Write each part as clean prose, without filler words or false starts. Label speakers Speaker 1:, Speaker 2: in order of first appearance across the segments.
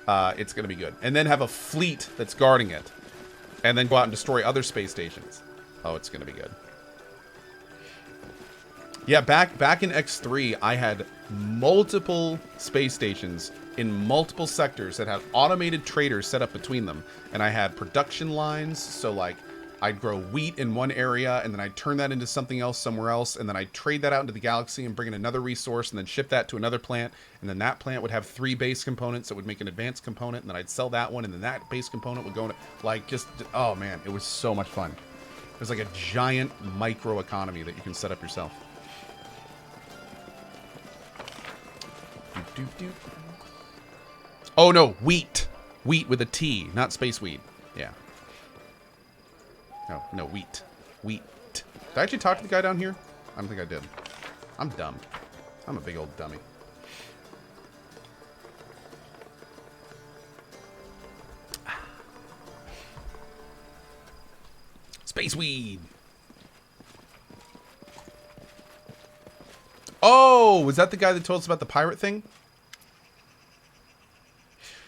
Speaker 1: it's going to be good. And then have a fleet that's guarding it. And then go out and destroy other space stations. Oh, it's going to be good. Yeah, back in X3, I had multiple space stations in multiple sectors that had automated traders set up between them. And I had production lines, so like I'd grow wheat in one area, and then I'd turn that into something else somewhere else, and then I'd trade that out into the galaxy and bring in another resource, and then ship that to another plant, and then that plant would have 3 base components that would make an advanced component, and then I'd sell that one, and then that base component would go into, like, just, oh man, it was so much fun. It was like a giant micro economy that you can set up yourself. Oh no, wheat. Wheat with a T, not space weed. Yeah. No, wheat. Wheat. Did I actually talk to the guy down here? I don't think I did. I'm dumb. I'm a big old dummy. Space weed. Oh, was that the guy that told us about the pirate thing?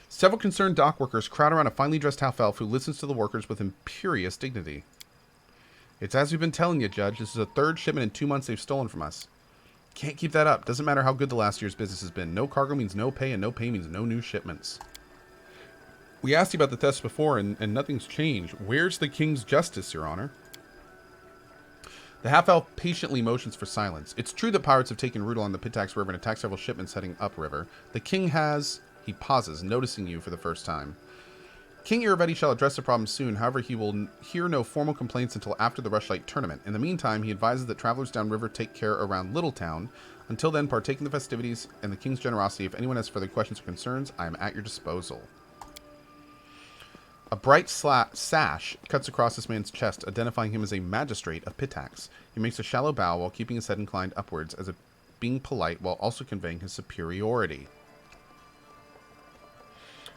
Speaker 1: Several concerned dock workers crowd around a finely dressed half-elf who listens to the workers with imperious dignity. It's as we've been telling you, Judge. This is a 3rd shipment in 2 months they've stolen from us. Can't keep that up. Doesn't matter how good the last year's business has been. No cargo means no pay, and no pay means no new shipments. We asked you about the thefts before, and nothing's changed. Where's the king's justice, Your Honor? The half-elf patiently motions for silence. It's true that pirates have taken root along the Pitax River and attacked several shipments heading upriver. The king has... He pauses, noticing you for the first time. King Iravetti shall address the problem soon. However, he will hear no formal complaints until after the rushlight tournament. In the meantime, he advises that travelers downriver take care around Littletown. Until then, partake in the festivities and the king's generosity. If anyone has further questions or concerns, I am at your disposal. A bright sash cuts across this man's chest, identifying him as a magistrate of Pitax. He makes a shallow bow while keeping his head inclined upwards, as if being polite while also conveying his superiority.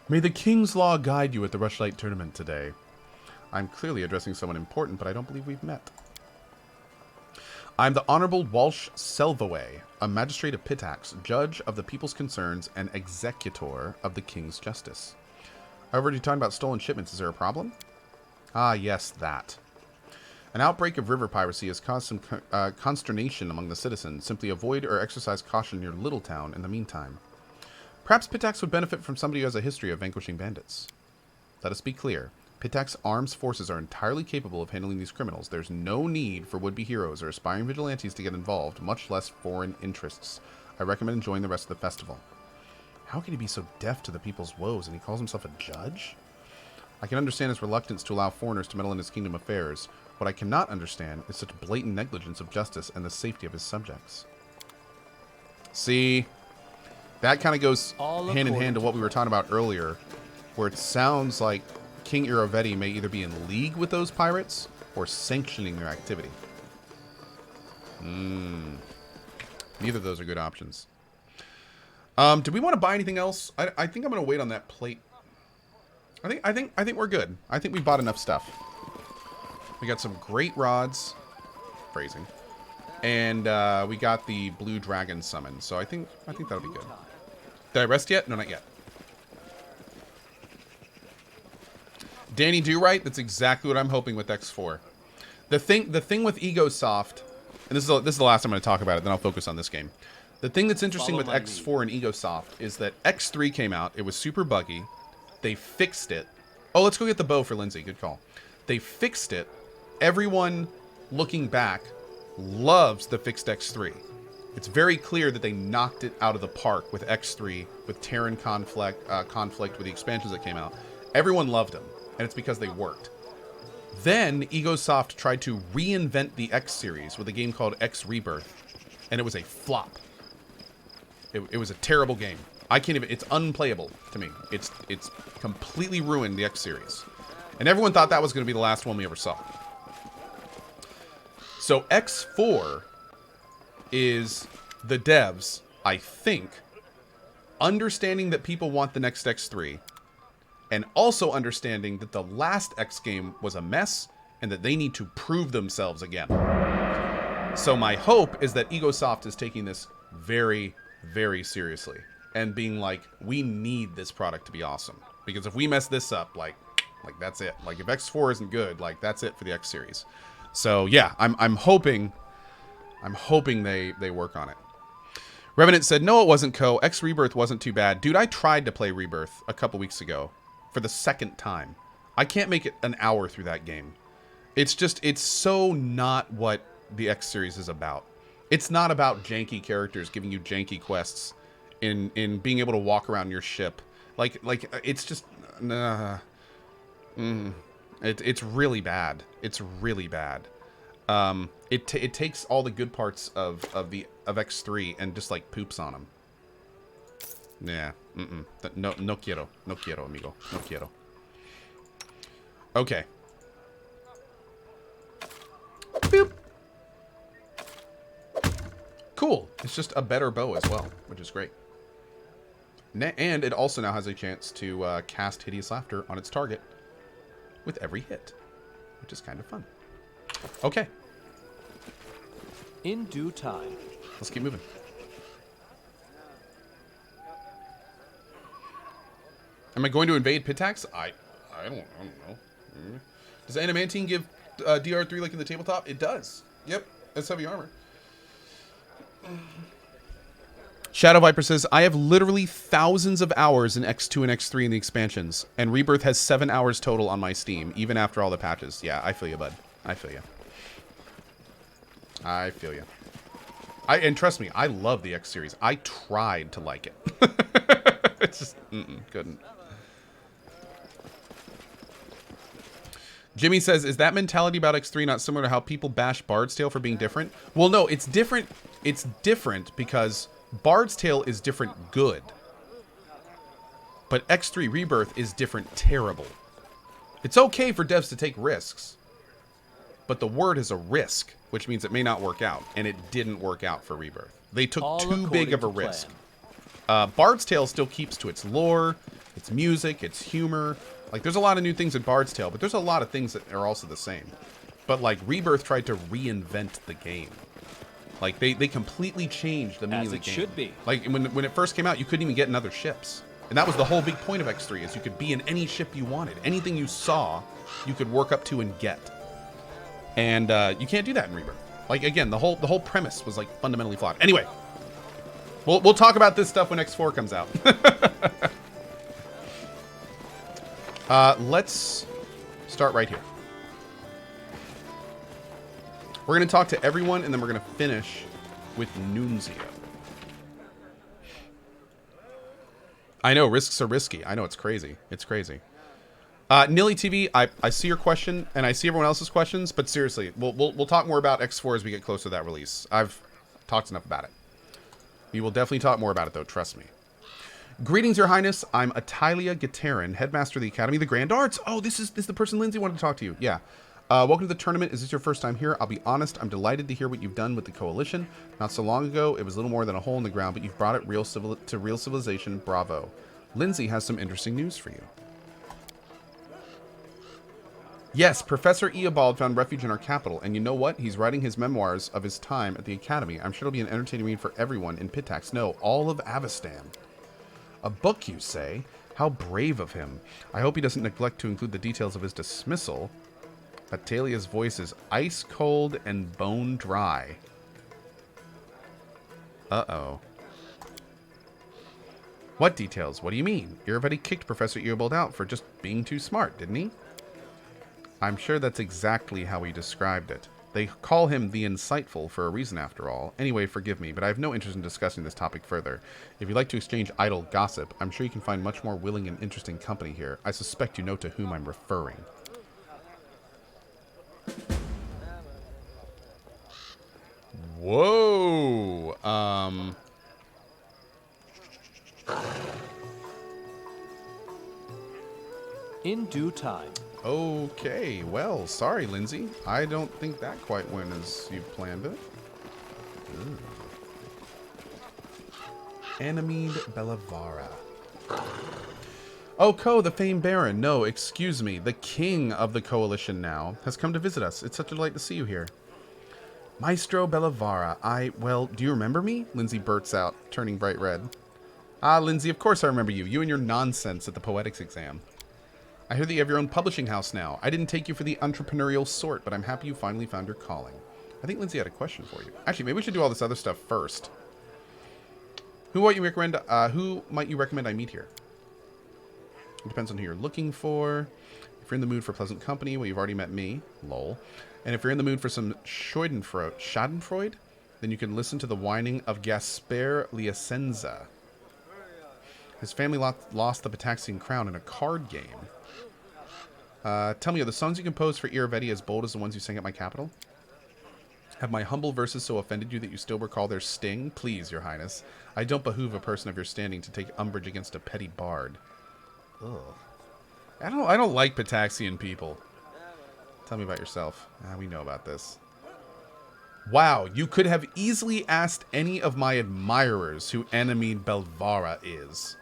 Speaker 1: May the King's Law guide you at the Rushlight Tournament today. I'm clearly addressing someone important, but I don't believe we've met. I'm the Honorable Walsh Selvaway, a magistrate of Pitax, judge of the people's concerns, and executor of the King's justice. However, you're talking about stolen shipments. Is there a problem? Ah, yes, that. An outbreak of river piracy has caused some consternation among the citizens. Simply avoid or exercise caution near Littletown in the meantime. Perhaps Pitax would benefit from somebody who has a history of vanquishing bandits. Let us be clear. Pitax armed forces are entirely capable of handling these criminals. There's no need for would-be heroes or aspiring vigilantes to get involved, much less foreign interests. I recommend enjoying the rest of the festival. How can he be so deaf to the people's woes, and he calls himself a judge? I can understand his reluctance to allow foreigners to meddle in his kingdom affairs. What I cannot understand is such blatant negligence of justice and the safety of his subjects. See... That kind of goes hand in hand to what we were talking about earlier, where it sounds like King Iravetti may either be in league with those pirates or sanctioning their activity. Neither of those are good options. Do we want to buy anything else? I think I'm going to wait on that plate. I think we're good. I think we bought enough stuff. We got some great rods. Phrasing. And we got the blue dragon summon, so I think that'll be good. Did I rest yet? No, not yet. Danny Do Right. That's exactly what I'm hoping with X4. The thing with EgoSoft, and this is the last time I'm going to talk about it. Then I'll focus on this game. The thing that's interesting with X4 and EgoSoft is that X3 came out. It was super buggy. They fixed it. Oh, let's go get the bow for Lindsay. Good call. They fixed it. Everyone looking back loves the fixed X3. It's very clear that they knocked it out of the park with X3, with Terran conflict, with the expansions that came out. Everyone loved them, and it's because they worked. Then EgoSoft tried to reinvent the X series with a game called X Rebirth, and it was a flop. It was a terrible game. I can't even. It's unplayable to me. It's completely ruined the X series, and everyone thought that was going to be the last one we ever saw. So X4 is the devs, I think, understanding that people want the next X3, and also understanding that the last X game was a mess, and that they need to prove themselves again. So my hope is that EgoSoft is taking this very, very seriously. and being like, we need this product to be awesome. Because if we mess this up, like that's it. Like, if X4 isn't good, like, that's it for the X series. So, yeah, I'm hoping they work on it. Revenant said, no, it wasn't, Co. X Rebirth wasn't too bad. Dude, I tried to play Rebirth a couple weeks ago for the second time. I can't make it an hour through that game. It's so not what the X series is about. It's not about janky characters giving you janky quests in being able to walk around your ship. Like it's just it's really bad. It's really bad. It takes all the good parts of X3 and just like poops on them. Yeah. No quiero, amigo. No quiero. Okay. Boop. Cool. It's just a better bow as well, which is great. And it also now has a chance to cast Hideous Laughter on its target with every hit, which is kind of fun. Okay.
Speaker 2: In due time.
Speaker 1: Let's keep moving. Am I going to invade Pitax? I don't know. Does Animantine give DR3 like in the tabletop? It does. Yep. That's heavy armor. Shadow Viper says, I have literally thousands of hours in X2 and X3 in the expansions, and Rebirth has 7 hours total on my Steam, even after all the patches. Yeah, I feel you, bud. I feel you. I feel you. And trust me, I love the X series. I tried to like it. It's just, couldn't. Jimmy says, is that mentality about X3 not similar to how people bash Bard's Tale for being different? Well, no, it's different. It's different because Bard's Tale is different good. But X3 Rebirth is different terrible. It's okay for devs to take risks. But the word is a risk, which means it may not work out. And it didn't work out for Rebirth. They took too big of a risk. Bard's Tale still keeps to its lore, its music, its humor. Like, there's a lot of new things in Bard's Tale, but there's a lot of things that are also the same. But, like, Rebirth tried to reinvent the game. Like, they completely changed the meaning of the game. As it should be. Like, when it first came out, you couldn't even get in other ships. And that was the whole big point of X3, is you could be in any ship you wanted. Anything you saw, you could work up to and get. And you can't do that in Rebirth. Like, again, the whole premise was, like, fundamentally flawed. Anyway, we'll talk about this stuff when X4 comes out. Let's start right here. We're going to talk to everyone, and then we're going to finish with Nunzio. I know, risks are risky. I know, it's crazy. It's crazy. Nilly TV, I see your question, and I see everyone else's questions, but seriously, we'll talk more about X4 as we get closer to that release. I've talked enough about it. We will definitely talk more about it, though, trust me. Greetings, Your Highness. I'm Atalia Gitarin, Headmaster of the Academy of the Grand Arts. Oh, this is the person Lindsay wanted to talk to you. Yeah. Welcome to the tournament. Is this your first time here? I'll be honest, I'm delighted to hear what you've done with the Coalition. Not so long ago, it was a little more than a hole in the ground, but you've brought it to real civilization. Bravo. Lindsay has some interesting news for you. Yes, Professor Eobald found refuge in our capital, and you know what? He's writing his memoirs of his time at the Academy. I'm sure it'll be an entertaining read for everyone in Pitax. No, all of Avestan. A book, you say? How brave of him. I hope he doesn't neglect to include the details of his dismissal. Atalia's voice is ice cold and bone dry. Uh-oh. What details? What do you mean? Irrivedi kicked Professor Eobald out for just being too smart, didn't he? I'm sure that's exactly how he described it. They call him the Insightful for a reason, after all. Anyway, forgive me, but I have no interest in discussing this topic further. If you'd like to exchange idle gossip, I'm sure you can find much more willing and interesting company here. I suspect you know to whom I'm referring. Whoa!
Speaker 2: In due time.
Speaker 1: Okay, well, sorry, Lindsay. I don't think that quite went as you planned it. Animede Bellavara. Oh, Co, the famed Baron. No, excuse me. The king of the Coalition now has come to visit us. It's such a delight to see you here. Maestro Bellavara, well, do you remember me? Lindsay bursts out, turning bright red. Ah, Lindsay, of course I remember you. You and your nonsense at the poetics exam. I hear that you have your own publishing house now. I didn't take you for the entrepreneurial sort, but I'm happy you finally found your calling. I think Lindsay had a question for you. Actually, maybe we should do all this other stuff first. Who might you recommend I meat here? It depends on who you're looking for. If you're in the mood for pleasant company, well, you've already met me. Lol. And if you're in the mood for some schadenfreude, then you can listen to the whining of Gasper Liasenza. His family lost the Pitaxian crown in a card game. Tell me, are the songs you composed for Iravetti as bold as the ones you sang at my capital? Have my humble verses so offended you that you still recall their sting? Please, your highness. I don't behoove a person of your standing to take umbrage against a petty bard. Ugh. I don't like Pitaxian people. Tell me about yourself. We know about this. Wow, you could have easily asked any of my admirers who enemy Belvara is.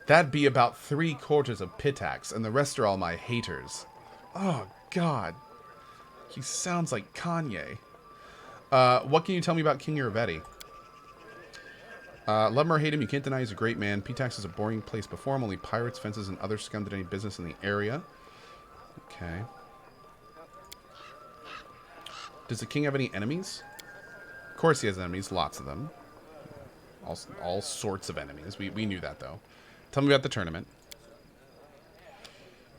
Speaker 1: That'd be about 3/4 of Pitax, and the rest are all my haters. Oh, God. He sounds like Kanye. What can you tell me about King Iravetti? Love him or hate him, you can't deny he's a great man. Pitax is a boring place before him. Only pirates, fences, and other scum did any business in the area. Okay. Does the king have any enemies? Of course he has enemies, lots of them. All sorts of enemies. We knew that, though. Tell me about the tournament.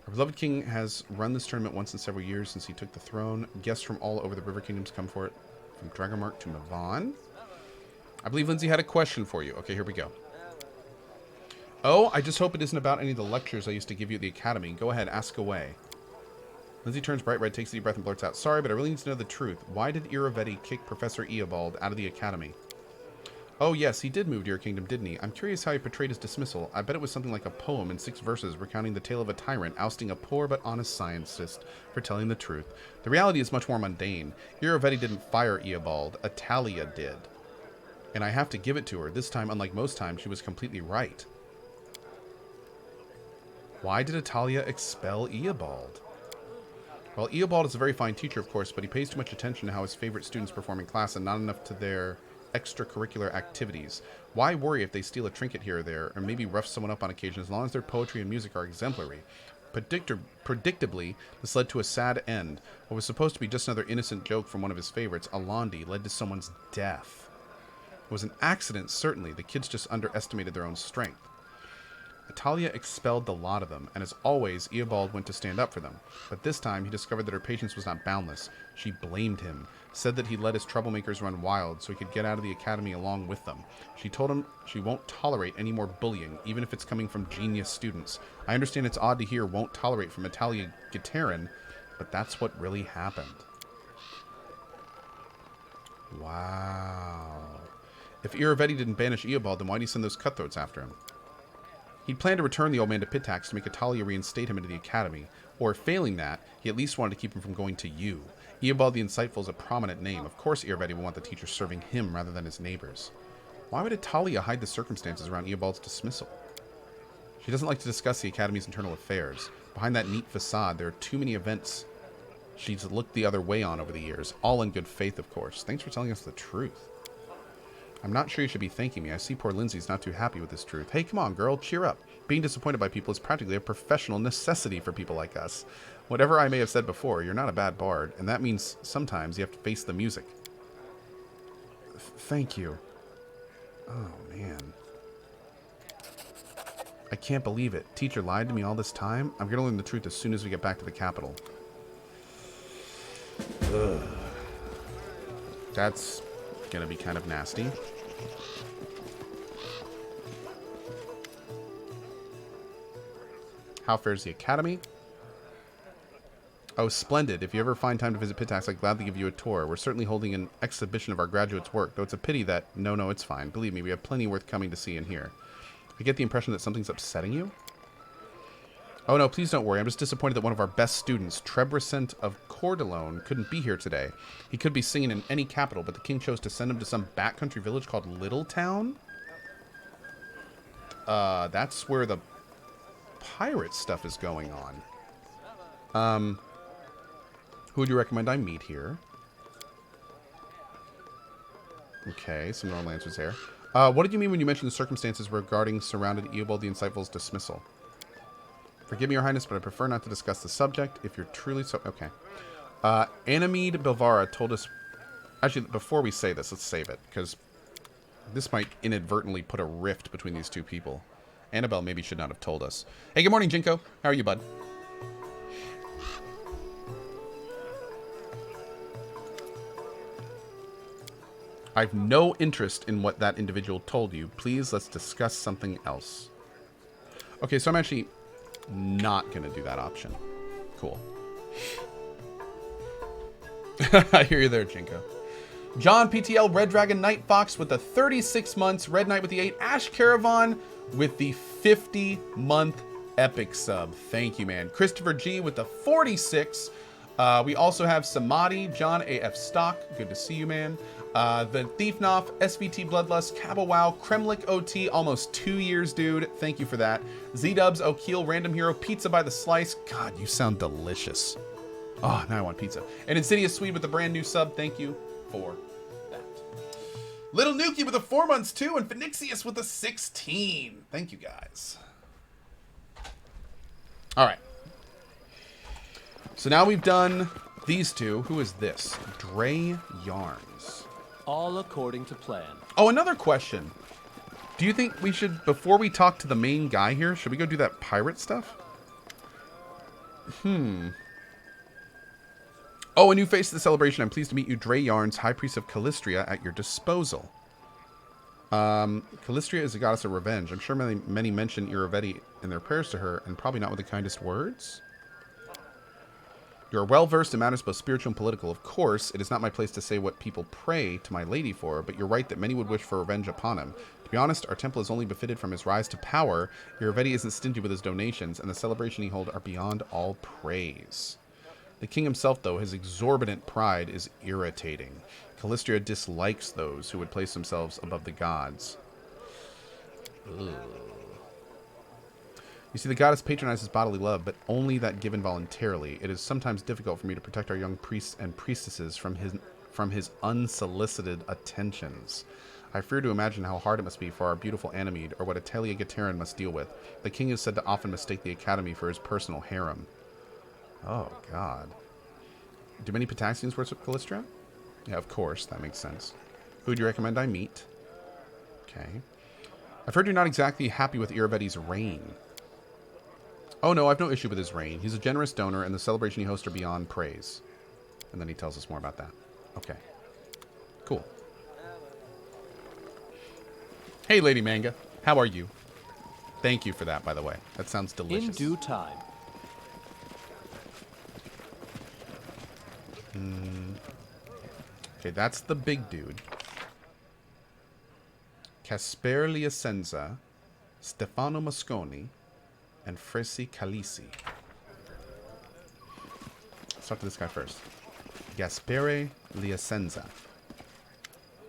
Speaker 1: Our beloved king has run this tournament once in several years since he took the throne. Guests from all over the River Kingdoms come for it, from Dragomark to Mavon. I believe Lindsay had a question for you. Okay, here we go. Oh, I just hope it isn't about any of the lectures I used to give you at the academy. Go ahead, ask away. Lindsay turns bright red, takes a deep breath, and blurts out, "Sorry, but I really need to know the truth. Why did Iravetti kick Professor Eobald out of the academy?" Oh, yes, he did move to your kingdom, didn't he? I'm curious how he portrayed his dismissal. I bet it was something like a poem in 6 verses recounting the tale of a tyrant ousting a poor but honest scientist for telling the truth. The reality is much more mundane. Iravetti didn't fire Eobald. Atalia did. And I have to give it to her. This time, unlike most times, she was completely right. Why did Atalia expel Eobald? Well, Eobald is a very fine teacher, of course, but he pays too much attention to how his favorite students perform in class and not enough to their extracurricular activities. Why worry if they steal a trinket here or there, or maybe rough someone up on occasion, as long as their poetry and music are exemplary? Predictably, this led to a sad end. What was supposed to be just another innocent joke from one of his favorites, Alandi, led to someone's death. It was an accident, certainly. The kids just underestimated their own strength. Atalia expelled the lot of them, and as always, Eobald went to stand up for them. But this time, he discovered that her patience was not boundless. She blamed him, said that he let his troublemakers run wild so he could get out of the academy along with them. She told him she won't tolerate any more bullying, even if it's coming from genius students. I understand it's odd to hear won't tolerate from Atalia Gitarin, but that's what really happened. Wow. If Iravetti didn't banish Eobald, then why did he send those cutthroats after him? He'd planned to return the old man to Pitax to make Atalia reinstate him into the academy, or failing that, he at least wanted to keep him from going to you. Eobald the Insightful is a prominent name. Of course Iravetti would want the teacher serving him rather than his neighbors. Why would Atalia hide the circumstances around Eobald's dismissal? She doesn't like to discuss the academy's internal affairs. Behind that neat facade, there are too many events she's looked the other way on over the years, all in good faith, of course. Thanks for telling us the truth. I'm not sure you should be thanking me. I see poor Lindsay's not too happy with this truth. Hey, come on, girl, cheer up. Being disappointed by people is practically a professional necessity for people like us. Whatever I may have said before, you're not a bad bard, and that means sometimes you have to face the music. Thank you. Oh, man. I can't believe it. Teacher lied to me all this time? I'm going to learn the truth as soon as we get back to the capital. Ugh. That's going to be kind of nasty. How fares the academy? Oh, splendid. If you ever find time to visit Pitax, I'd gladly give you a tour. We're certainly holding an exhibition of our graduates' work, though it's a pity that... No, it's fine. Believe me, we have plenty worth coming to see and hear. I get the impression that something's upsetting you? Oh, no, please don't worry. I'm just disappointed that one of our best students, Trebrescent of Cordelone, couldn't be here today. He could be singing in any capital, but the king chose to send him to some backcountry village called Littletown? That's where the pirate stuff is going on. Who would you recommend I meet here? Okay, some normal answers there. What did you mean when you mentioned the circumstances regarding surrounded Eobald the Insightful's dismissal? Forgive me, Your Highness, but I prefer not to discuss the subject if you're truly so... Okay. Anamede Bilvara told us... Actually, before we say this, let's save it, because this might inadvertently put a rift between these two people. Annabelle maybe should not have told us. Hey, good morning, Jinko. How are you, bud? I have no interest in what that individual told you. Please, let's discuss something else. Okay, so I'm actually not going to do that option. Cool. I hear you there, Jinko. John PTL, Red Dragon, Night Fox with the 36 months, Red Knight with the 8, Ash Caravan with the 50-month epic sub. Thank you, man. Christopher G with the 46. We also have Samadhi, John AF Stock. Good to see you, man. The Thief Knopf, SVT Bloodlust, Cabal Wow, Kremlik OT, almost 2 years, dude. Thank you for that. Z-Dubs, O'Keel, Random Hero, Pizza by the Slice. God, you sound delicious. Oh, now I want pizza. And Insidious Swede with the brand new sub. Thank you for that. Little Nuki with the 4 months, too. And Phoenixius with the 16. Thank you, guys. All right. So now we've done these two. Who is this? Dre Yarns.
Speaker 2: All according to plan.
Speaker 1: Oh, another question. Do you think we should, before we talk to the main guy here, should we go do that pirate stuff? Oh, a new face to the celebration. I'm pleased to meet you, Dre Yarns, High Priest of Callistria, at your disposal. Callistria is a goddess of revenge. I'm sure many mention Irovetti in their prayers to her, and probably not with the kindest words. You are well versed in matters both spiritual and political. Of course, it is not my place to say what people pray to my lady for, but you're right that many would wish for revenge upon him. To be honest, our temple is only befitted from his rise to power. Irovetti isn't stingy with his donations, and the celebration he holds are beyond all praise. The king himself, though, his exorbitant pride is irritating. Callistria dislikes those who would place themselves above the gods. Ugh. You see, the goddess patronizes bodily love, but only that given voluntarily. It is sometimes difficult for me to protect our young priests and priestesses from his unsolicited attentions. I fear to imagine how hard it must be for our beautiful Anamede, or what Atelier Gateran must deal with. The king is said to often mistake the academy for his personal harem. Oh, God. Do many Pitaxians worship Callistria? Yeah, of course. That makes sense. Who would you recommend I meet? Okay. I've heard you're not exactly happy with Irovetti's reign. Oh, no, I've no issue with his reign. He's a generous donor, and the celebration he hosts are beyond praise. And then he tells us more about that. Okay. Cool. Hey, Lady Manga. How are you? Thank you for that, by the way. That sounds delicious.
Speaker 2: In due time.
Speaker 1: Okay, that's the big dude. Casper Liasenza, Stefano Mosconi, and Fresi Calisi. Let's talk to this guy first. Gaspere Liasenza.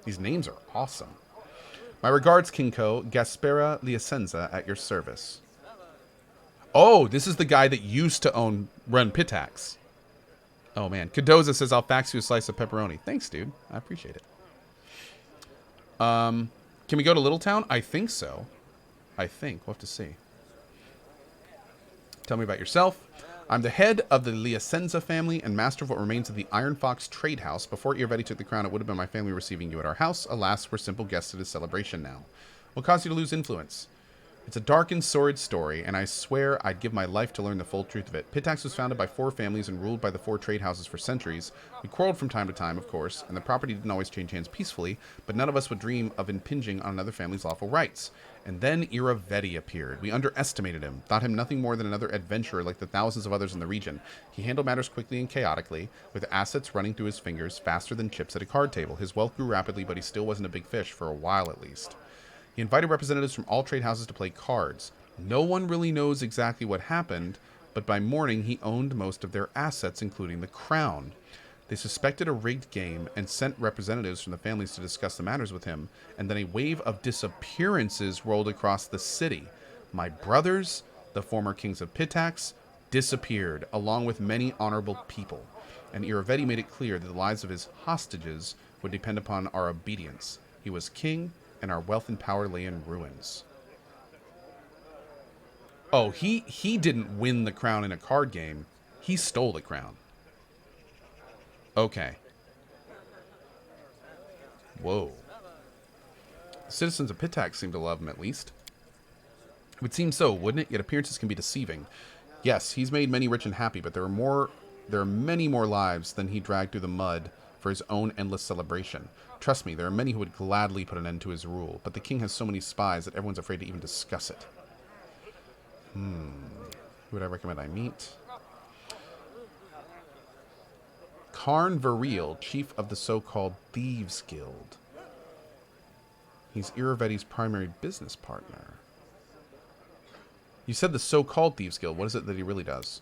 Speaker 1: These names are awesome. My regards, Kinko. Gaspera Liasenza at your service. Oh, this is the guy that used to run Pitax. Oh, man. Cadoza says, I'll fax you a slice of pepperoni. Thanks, dude. I appreciate it. Can we go to Littletown? I think so. I think. We'll have to see. Tell me about yourself. I'm the head of the Liasenza family and master of what remains of the Iron Fox Trade House. Before Irovetti took the crown, it would have been my family receiving you at our house. Alas, we're simple guests at his celebration now. What caused you to lose influence? It's a dark and sordid story, and I swear I'd give my life to learn the full truth of it. Pitax was founded by 4 families and ruled by the 4 trade houses for centuries. We quarreled from time to time, of course, and the property didn't always change hands peacefully, but none of us would dream of impinging on another family's lawful rights. And then Irovetti appeared. We underestimated him, thought him nothing more than another adventurer like the thousands of others in the region. He handled matters quickly and chaotically, with assets running through his fingers faster than chips at a card table. His wealth grew rapidly, but he still wasn't a big fish, for a while at least. He invited representatives from all trade houses to play cards. No one really knows exactly what happened, but by morning he owned most of their assets, including the crown. They suspected a rigged game and sent representatives from the families to discuss the matters with him, and then a wave of disappearances rolled across the city. My brothers, the former kings of Pitax, disappeared, along with many honorable people, and Irovetti made it clear that the lives of his hostages would depend upon our obedience. He was king, and our wealth and power lay in ruins. Oh, he didn't win the crown in a card game. He stole the crown. Okay. Whoa. The citizens of Pitax seem to love him, at least. It would seem so, wouldn't it? Yet appearances can be deceiving. Yes, he's made many rich and happy, but there are many more lives than he dragged through the mud for his own endless celebration. Trust me, there are many who would gladly put an end to his rule, but the king has so many spies that everyone's afraid to even discuss it. Who would I recommend I meet? Karn Varil, chief of the so-called Thieves Guild. He's Iravetti's primary business partner. You said the so-called Thieves Guild. What is it that he really does?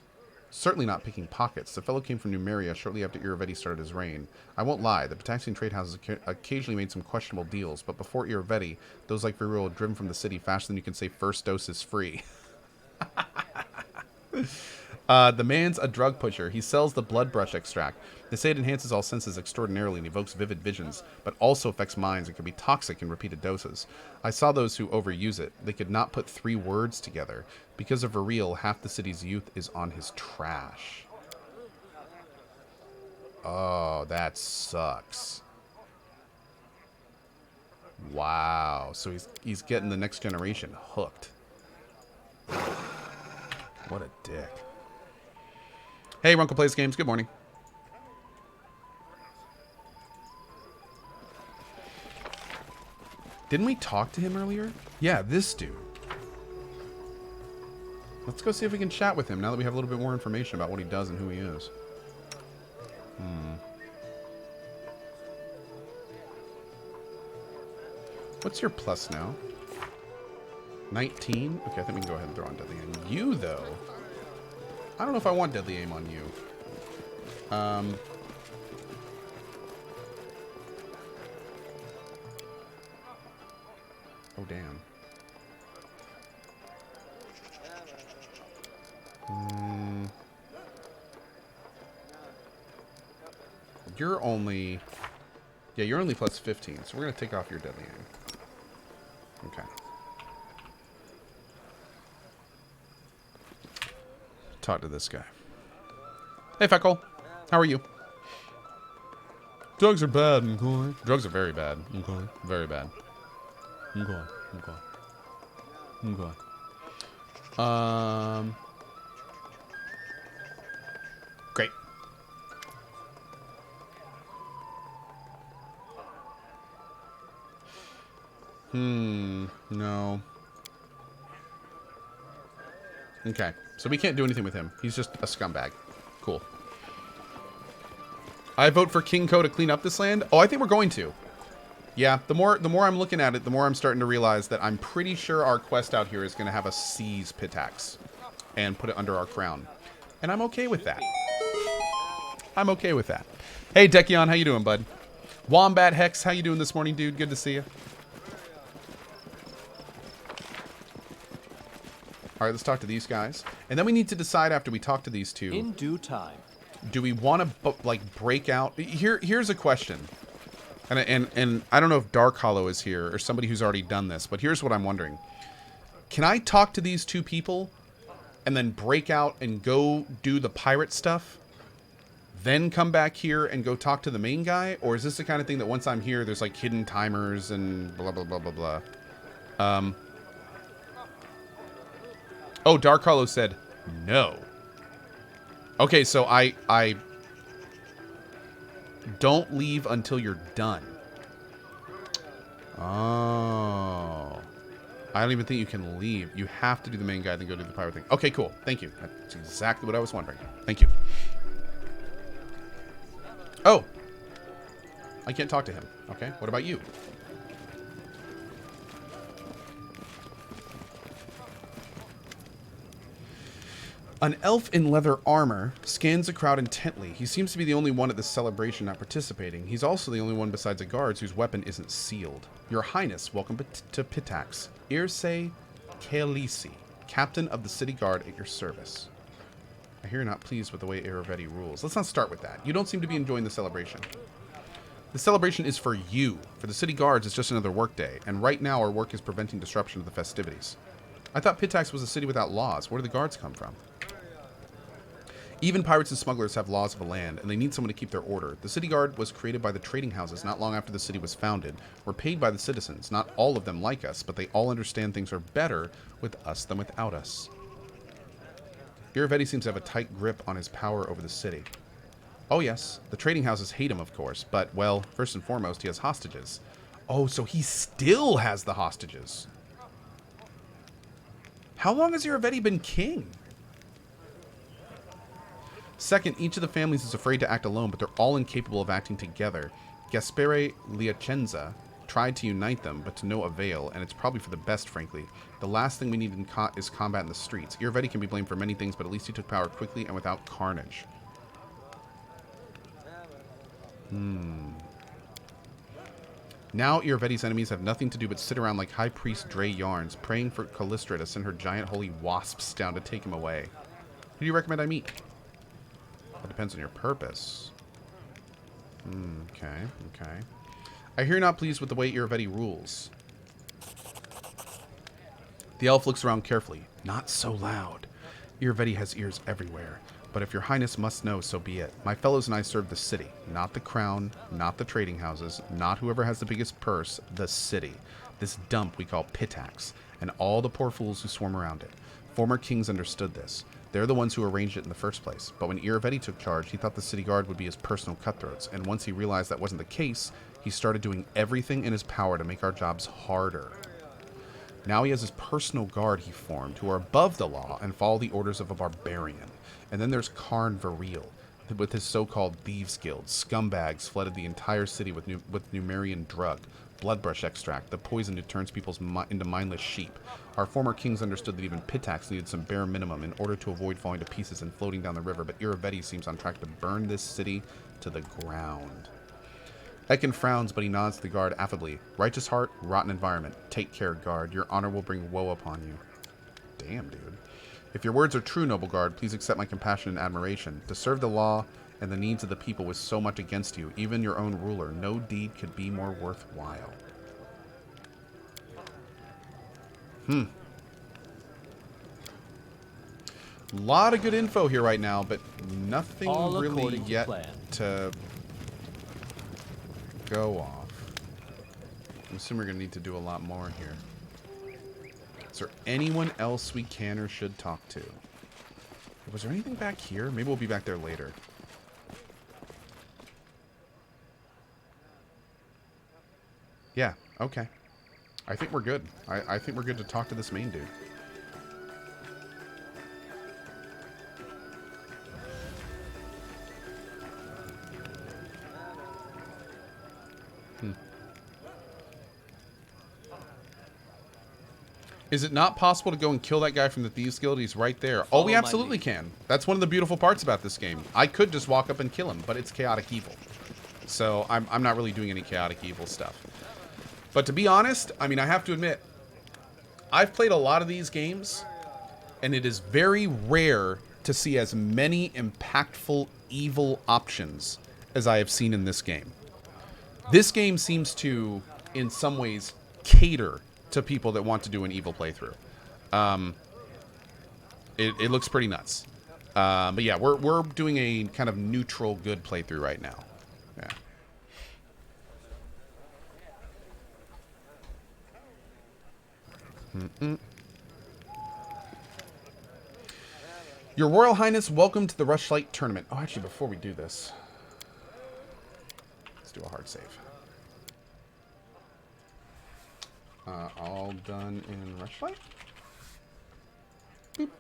Speaker 1: Certainly not picking pockets. The fellow came from Numeria shortly after Iravetti started his reign. I won't lie, the Pitaxian trade houses occasionally made some questionable deals, but before Iravetti, those like Varil were driven from the city faster than you can say first dose is free. The man's a drug pusher. He sells the blood brush extract. They say it enhances all senses extraordinarily and evokes vivid visions, but also affects minds and can be toxic in repeated doses. I saw those who overuse it. They could not put 3 words together. Because of Varil, half the city's youth is on his trash. Oh, that sucks. Wow. So he's getting the next generation hooked. What a dick. Hey, Runkle Plays Games. Good morning. Didn't we talk to him earlier? Yeah, this dude. Let's go see if we can chat with him now that we have a little bit more information about what he does and who he is. What's your plus now? 19? Okay, I think we can go ahead and throw on Deadly Aim. You, though... I don't know if I want Deadly Aim on you. Oh, damn. You're only... Yeah, you're only plus 15, so we're going to take off your Deadly Aim. Okay. Talk to this guy. Hey, Feckle. How are you? Drugs are bad, okay. Drugs are very bad, okay. Very bad. Okay. Great. No. Okay. So we can't do anything with him. He's just a scumbag. Cool. I vote for King Co to clean up this land. Oh, I think we're going to. Yeah, the more I'm looking at it, the more I'm starting to realize that I'm pretty sure our quest out here is going to have us seize Pitax and put it under our crown. And I'm okay with that. I'm okay with that. Hey, Dekion, how you doing, bud? Wombat Hex, how you doing this morning, dude? Good to see you. All right, let's talk to these guys. And then we need to decide after we talk to these two.
Speaker 2: In due time.
Speaker 1: Do we want to, like, break out? Here's a question. And I don't know if Dark Hollow is here or somebody who's already done this, but here's what I'm wondering. Can I talk to these two people and then break out and go do the pirate stuff? Then come back here and go talk to the main guy? Or is this the kind of thing that once I'm here, there's, like, hidden timers and blah, blah, blah, blah, blah? Oh, Dark Hollow said no. Okay, so I don't leave until you're done. Oh. I don't even think you can leave. You have to do the main guy, then go do the pirate thing. Okay, cool. Thank you. That's exactly what I was wondering. Thank you. Oh. I can't talk to him. Okay, what about you? An elf in leather armor scans the crowd intently. He seems to be the only one at this celebration not participating. He's also the only one besides the guards whose weapon isn't sealed. Your Highness, welcome to Pitax. Irse Kaelisi, captain of the city guard at your service. I hear you're not pleased with the way Iravetti rules. Let's not start with that. You don't seem to be enjoying the celebration. The celebration is for you. For the city guards, it's just another workday. And right now, our work is preventing disruption of the festivities. I thought Pitax was a city without laws. Where do the guards come from? Even pirates and smugglers have laws of the land, and they need someone to keep their order. The city guard was created by the trading houses not long after the city was founded. We're paid by the citizens. Not all of them like us, but they all understand things are better with us than without us. Iravetti seems to have a tight grip on his power over the city. Oh yes, the trading houses hate him, of course, but, well, first and foremost, he has hostages. Oh, so he still has the hostages. How long has Iravetti been king? Second, each of the families is afraid to act alone, but they're all incapable of acting together. Gaspere Liacenza tried to unite them, but to no avail, and it's probably for the best, frankly. The last thing we need is combat in the streets. Iravetti can be blamed for many things, but at least he took power quickly and without carnage. Now Iravetti's enemies have nothing to do but sit around like High Priest Dre Yarns, praying for Callistra to send her giant holy wasps down to take him away. Who do you recommend I meet? That depends on your purpose. Okay. I hear you're not pleased with the way Iravetti rules. The elf looks around carefully. Not so loud. Iravetti has ears everywhere. But if your highness must know, so be it. My fellows and I serve the city. Not the crown, not the trading houses, not whoever has the biggest purse. The city. This dump we call Pitax. And all the poor fools who swarm around it. Former kings understood this. They're the ones who arranged it in the first place. But when Iravetti took charge, he thought the city guard would be his personal cutthroats. And once he realized that wasn't the case, he started doing everything in his power to make our jobs harder. Now he has his personal guard he formed, who are above the law and follow the orders of a barbarian. And then there's Karn Viril, with his so-called thieves guild. Scumbags flooded the entire city with Numerian drug, bloodbrush extract, the poison that turns people into mindless sheep. Our former kings understood that even Pitax needed some bare minimum in order to avoid falling to pieces and floating down the river, but Iravetti seems on track to burn this city to the ground. Ekin frowns, but he nods to the guard affably. Righteous heart, rotten environment. Take care, guard. Your honor will bring woe upon you. Damn, dude. If your words are true, noble guard, please accept my compassion and admiration. To serve the law and the needs of the people with so much against you, even your own ruler, no deed could be more worthwhile. Lot of good info here right now, but nothing
Speaker 2: All
Speaker 1: really
Speaker 2: according to
Speaker 1: yet
Speaker 2: plan.
Speaker 1: to go off. I'm assuming we're going to need to do a lot more here. Is there anyone else we can or should talk to? Was there anything back here? Maybe we'll be back there later. Yeah, okay. I think we're good. I think we're good to talk to this main dude. Is it not possible to go and kill that guy from the Thieves Guild? He's right there. Oh, we absolutely can. That's one of the beautiful parts about this game. I could just walk up and kill him, but it's chaotic evil. So I'm not really doing any chaotic evil stuff. But to be honest, I mean, I have to admit, I've played a lot of these games, and it is very rare to see as many impactful evil options as I have seen in this game. This game seems to, in some ways, cater to people that want to do an evil playthrough. It looks pretty nuts. But yeah, we're doing a kind of neutral good playthrough right now. Yeah. Your Royal Highness, welcome to the Rushlight Tournament. Oh, actually, before we do this, let's do a hard save. All done in Rushlight? Boop.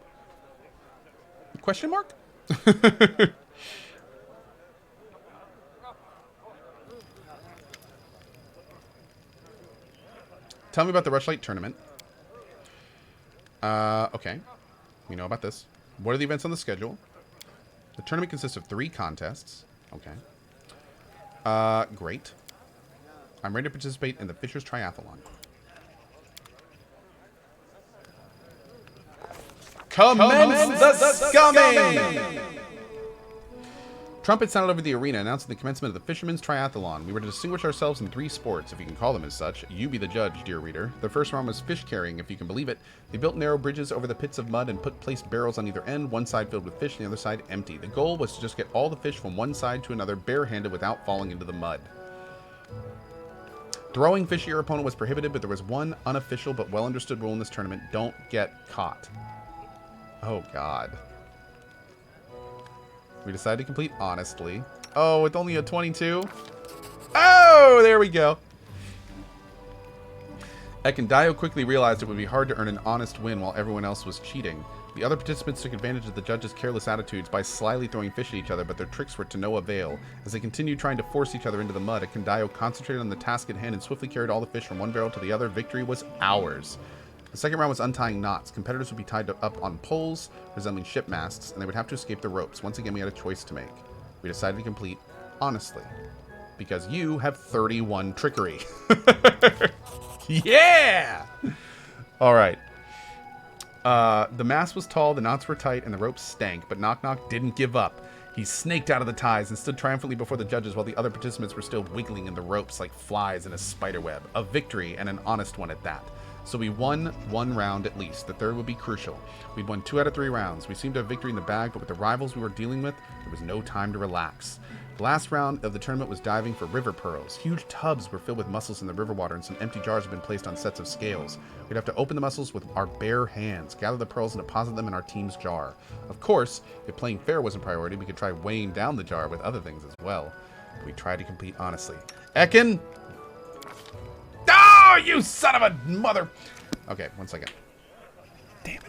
Speaker 1: Question mark? Tell me about the Rushlight Tournament. Okay. We know about this. What are the events on the schedule? The tournament consists of 3 contests. Okay. Great. I'm ready to participate in the Fisher's Triathlon. Commence the scumming! Trumpets sounded over the arena, announcing the commencement of the Fisherman's Triathlon. We were to distinguish ourselves in 3 sports, if you can call them as such. You be the judge, dear reader. The first round was fish carrying, if you can believe it. They built narrow bridges over the pits of mud and placed barrels on either end, one side filled with fish and the other side empty. The goal was to just get all the fish from one side to another barehanded without falling into the mud. Throwing fish at your opponent was prohibited, but there was one unofficial but well-understood rule in this tournament. Don't get caught. Oh, God. We decided to complete honestly. Oh, it's only a 22? Oh, there we go. Ekendayo quickly realized it would be hard to earn an honest win while everyone else was cheating. The other participants took advantage of the judges' careless attitudes by slyly throwing fish at each other, but their tricks were to no avail. As they continued trying to force each other into the mud, Ekendayo concentrated on the task at hand and swiftly carried all the fish from one barrel to the other. Victory was ours. The second round was untying knots. Competitors would be tied up on poles resembling ship masts, and they would have to escape the ropes. Once again, we had a choice to make. We decided to complete honestly, because you have 31 trickery. Yeah! All right. The mast was tall, the knots were tight, and the ropes stank, but Knock Knock didn't give up. He snaked out of the ties and stood triumphantly before the judges while the other participants were still wiggling in the ropes like flies in a spider web. A victory, and an honest one at that. So we won 1 round at least. The third would be crucial. We'd won 2 out of 3 rounds. We seemed to have victory in the bag, but with the rivals we were dealing with, there was no time to relax. The last round of the tournament was diving for river pearls. Huge tubs were filled with mussels in the river water, and some empty jars had been placed on sets of scales. We'd have to open the mussels with our bare hands, gather the pearls, and deposit them in our team's jar. Of course, if playing fair wasn't a priority, we could try weighing down the jar with other things as well. But we tried to compete honestly. Ekin! Oh, you son of a mother! Okay, one second. Damn it.